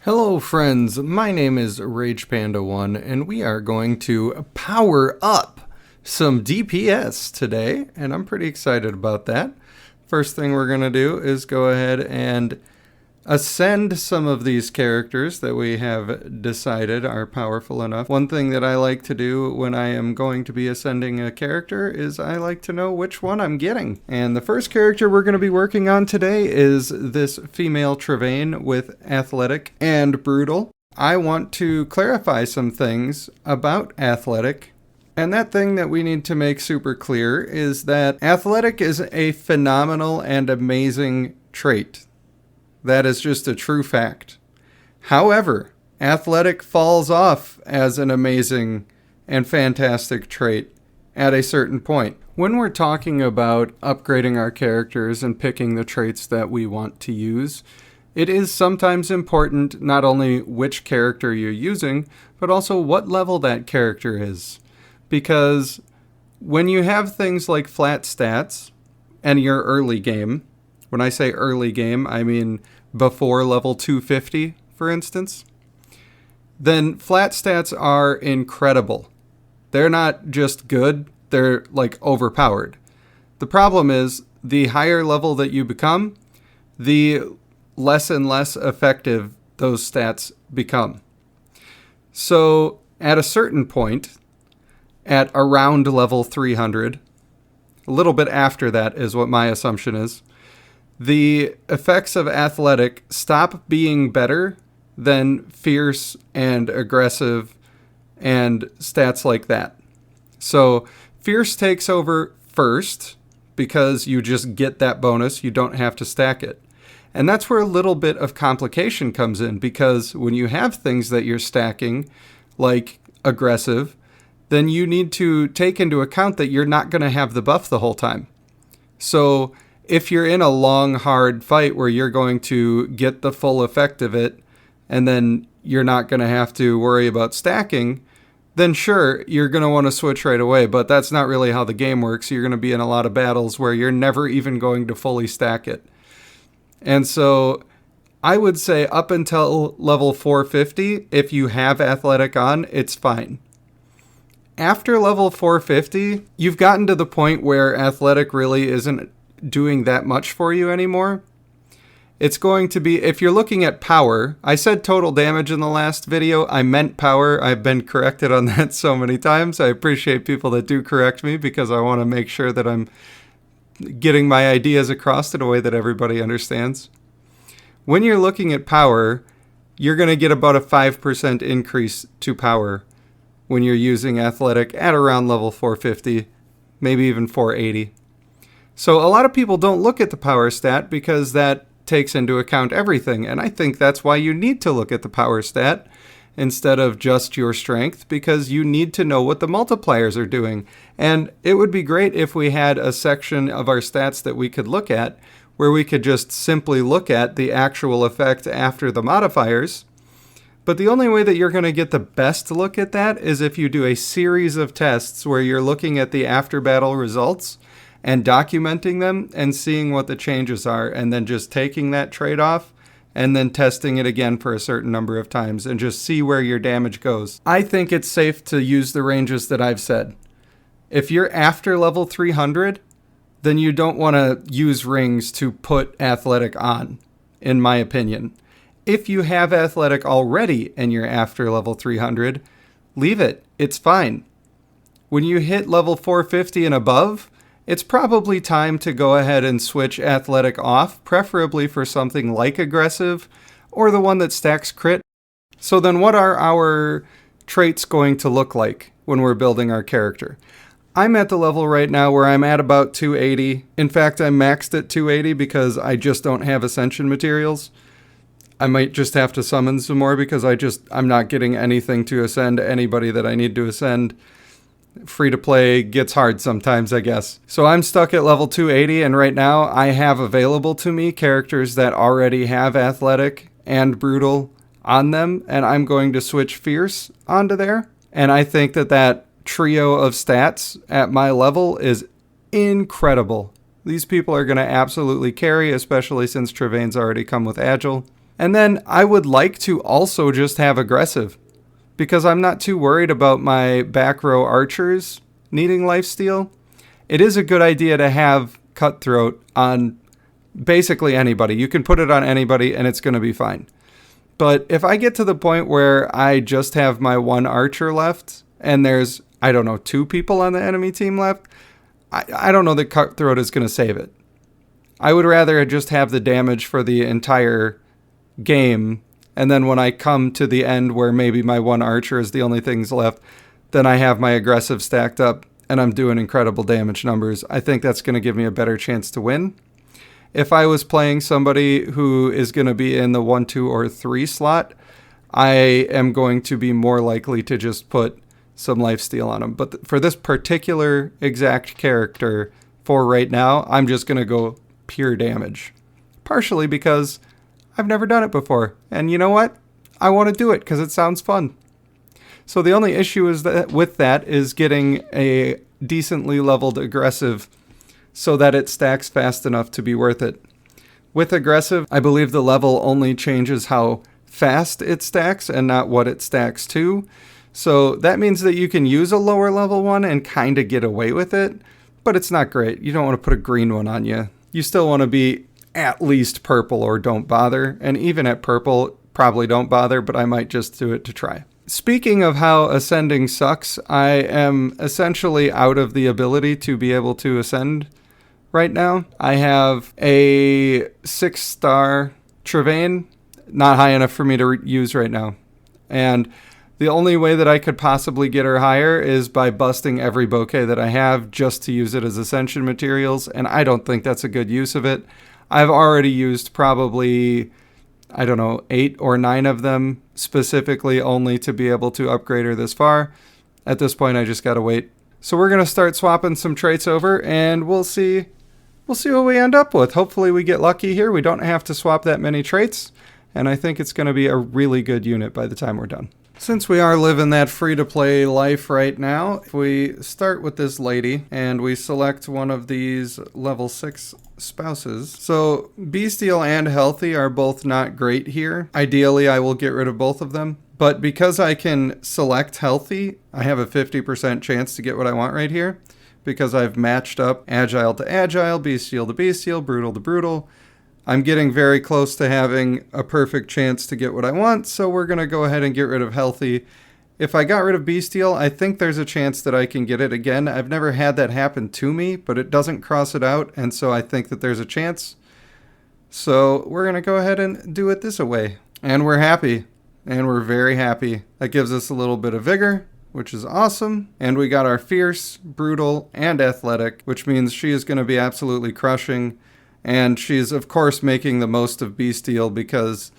Hello friends, my name is RagePanda1 and we are going to power up some DPS today, and I'm pretty excited about that. First thing we're going to do is go ahead and ascend some of these characters that we have decided are powerful enough. One thing that I like to do when I am going to be ascending a character is I like to know which one I'm getting. And the first character we're going to be working on today is this female Trevain with Athletic and Brutal. I want to clarify some things about Athletic. And that thing that we need to make super clear is that Athletic is a phenomenal and amazing trait. That is just a true fact. However, Athletic falls off as an amazing and fantastic trait at a certain point. When we're talking about upgrading our characters and picking the traits that we want to use, it is sometimes important not only which character you're using, but also what level that character is. Because when you have things like flat stats and your early game, when I say early game, I mean before level 250, for instance, then flat stats are incredible. They're not just good, they're like overpowered. The problem is the higher level that you become, the less and less effective those stats become. So at a certain point, at around level 300, a little bit after that is what my assumption is, the effects of Athletic stop being better than Fierce and Aggressive and stats like that. So Fierce takes over first because you just get that bonus. You don't have to stack it. And that's where a little bit of complication comes in, because when you have things that you're stacking, like Aggressive, then you need to take into account that you're not going to have the buff the whole time. So if you're in a long, hard fight where you're going to get the full effect of it, and then you're not going to have to worry about stacking, then sure, you're going to want to switch right away. But that's not really how the game works. You're going to be in a lot of battles where you're never even going to fully stack it. And so I would say up until level 450, if you have Athletic on, it's fine. After level 450, you've gotten to the point where Athletic really isn't doing that much for you anymore. It's going to be, if you're looking at power, I said total damage in the last video, I meant power. I've been corrected on that so many times. I appreciate people that do correct me, because I want to make sure that I'm getting my ideas across in a way that everybody understands. When you're looking at power, you're going to get about a 5% increase to power when you're using Athletic at around level 450, maybe even 480. So a lot of people don't look at the power stat because that takes into account everything. And I think that's why you need to look at the power stat instead of just your strength, because you need to know what the multipliers are doing. And it would be great if we had a section of our stats that we could look at where we could just simply look at the actual effect after the modifiers. But the only way that you're going to get the best look at that is if you do a series of tests where you're looking at the after battle results and documenting them and seeing what the changes are, and then just taking that trade-off and then testing it again for a certain number of times and just see where your damage goes. I think it's safe to use the ranges that I've said. If you're after level 300, then you don't want to use rings to put Athletic on, in my opinion. If you have Athletic already and you're after level 300, leave it. It's fine. When you hit level 450 and above, it's probably time to go ahead and switch Athletic off, preferably for something like Aggressive or the one that stacks crit. So then what are our traits going to look like when we're building our character? I'm at the level right now where I'm at about 280. In fact, I'm maxed at 280 because I just don't have ascension materials. I might just have to summon some more because I'm not getting anything to ascend anybody that I need to ascend. Free to play gets hard sometimes, I guess. So I'm stuck at level 280, and right now I have available to me characters that already have Athletic and Brutal on them, and I'm going to switch Fierce onto there. And I think that trio of stats at my level is incredible. These people are going to absolutely carry, especially since Trevain's already come with Agile. And then I would like to also just have aggressive, because I'm not too worried about my back row archers needing lifesteal. It is a good idea to have cutthroat on basically anybody. You can put it on anybody and it's going to be fine. But if I get to the point where I just have my one archer left and there's, I don't know, 2 people on the enemy team left, I don't know that cutthroat is going to save it. I would rather just have the damage for the entire game, and then when I come to the end where maybe my one archer is the only things left, then I have my aggressive stacked up and I'm doing incredible damage numbers. I think that's going to give me a better chance to win. If I was playing somebody who is going to be in the 1, 2, or 3 slot, I am going to be more likely to just put some lifesteal on them. But for this particular exact character, for right now, I'm just going to go pure damage. Partially because I've never done it before. And you know what? I want to do it because it sounds fun. So the only issue is that with that is getting a decently leveled aggressive so that it stacks fast enough to be worth it. With aggressive, I believe the level only changes how fast it stacks and not what it stacks to. So that means that you can use a lower level one and kind of get away with it, but it's not great. You don't want to put a green one on you. You still want to be at least purple or don't bother, and even at purple, probably don't bother, but I might just do it to try. Speaking of how ascending sucks, I am essentially out of the ability to be able to ascend right now. I have a 6-star Travaine, not high enough for me to use right now. And the only way that I could possibly get her higher is by busting every bouquet that I have just to use it as ascension materials, and I don't think that's a good use of it. I've already used probably, I don't know, 8 or 9 of them specifically only to be able to upgrade her this far. At this point, I just gotta wait. So we're gonna start swapping some traits over, and we'll see what we end up with. Hopefully we get lucky here. We don't have to swap that many traits, and I think it's gonna be a really good unit by the time we're done. Since we are living that free-to-play life right now, if we start with this lady and we select one of these level 6 spouses. So Bestial and Healthy are both not great here. Ideally, I will get rid of both of them. But because I can select Healthy, I have a 50% chance to get what I want right here. Because I've matched up Agile to Agile, Bestial to Bestial, Brutal to Brutal. I'm getting very close to having a perfect chance to get what I want, so we're going to go ahead and get rid of Healthy. If I got rid of Bestial, I think there's a chance that I can get it again. I've never had that happen to me, but it doesn't cross it out, and so I think that there's a chance. So we're going to go ahead and do it this way. And we're happy, and we're very happy. That gives us a little bit of vigor, which is awesome. And we got our Fierce, Brutal, and Athletic, which means she is going to be absolutely crushing. And she's, of course, making the most of Bestial because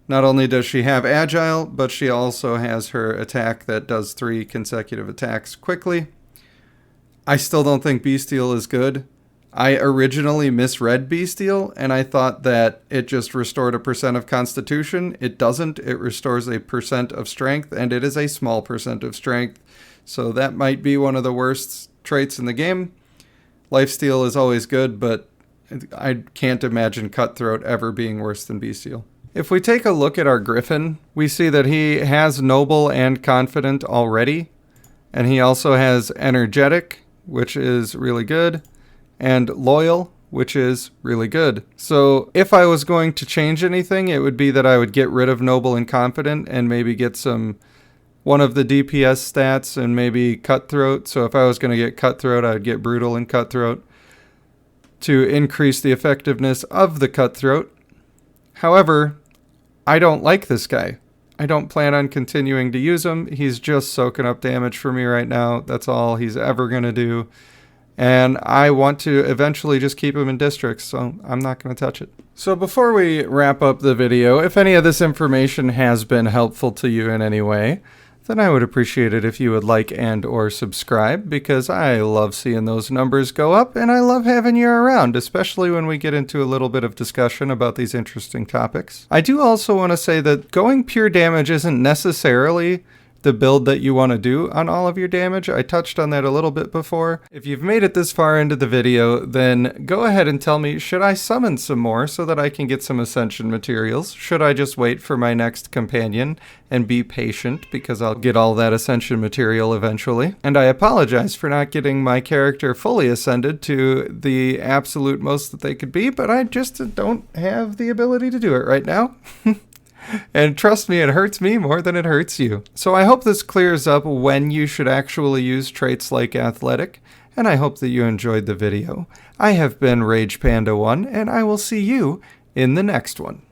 not only does she have Agile, but she also has her attack that does 3 consecutive attacks quickly. I still don't think Bestial is good. I originally misread Bestial, and I thought that it just restored a % of Constitution. It doesn't. It restores a % of Strength, and it is a small % of Strength. So that might be one of the worst traits in the game. Lifesteal is always good, but I can't imagine Cutthroat ever being worse than Bestial. If we take a look at our Griffin, we see that he has Noble and Confident already. And he also has Energetic, which is really good, and Loyal, which is really good. So if I was going to change anything, it would be that I would get rid of Noble and Confident and maybe get one of the DPS stats and maybe Cutthroat. So if I was going to get Cutthroat, I would get Brutal and Cutthroat to increase the effectiveness of the Cutthroat. However, I don't like this guy. I don't plan on continuing to use him. He's just soaking up damage for me right now. That's all he's ever going to do. And I want to eventually just keep him in districts, so I'm not going to touch it. So before we wrap up the video, if any of this information has been helpful to you in any way, then I would appreciate it if you would like and or subscribe, because I love seeing those numbers go up and I love having you around, especially when we get into a little bit of discussion about these interesting topics. I do also want to say that going pure damage isn't necessarily the build that you want to do on all of your damage. I touched on that a little bit before. If you've made it this far into the video, then go ahead and tell me, should I summon some more so that I can get some ascension materials? Should I just wait for my next companion and be patient because I'll get all that ascension material eventually? And I apologize for not getting my character fully ascended to the absolute most that they could be, but I just don't have the ability to do it right now. And trust me, it hurts me more than it hurts you. So I hope this clears up when you should actually use traits like athletic, and I hope that you enjoyed the video. I have been Rage Panda 1, and I will see you in the next one.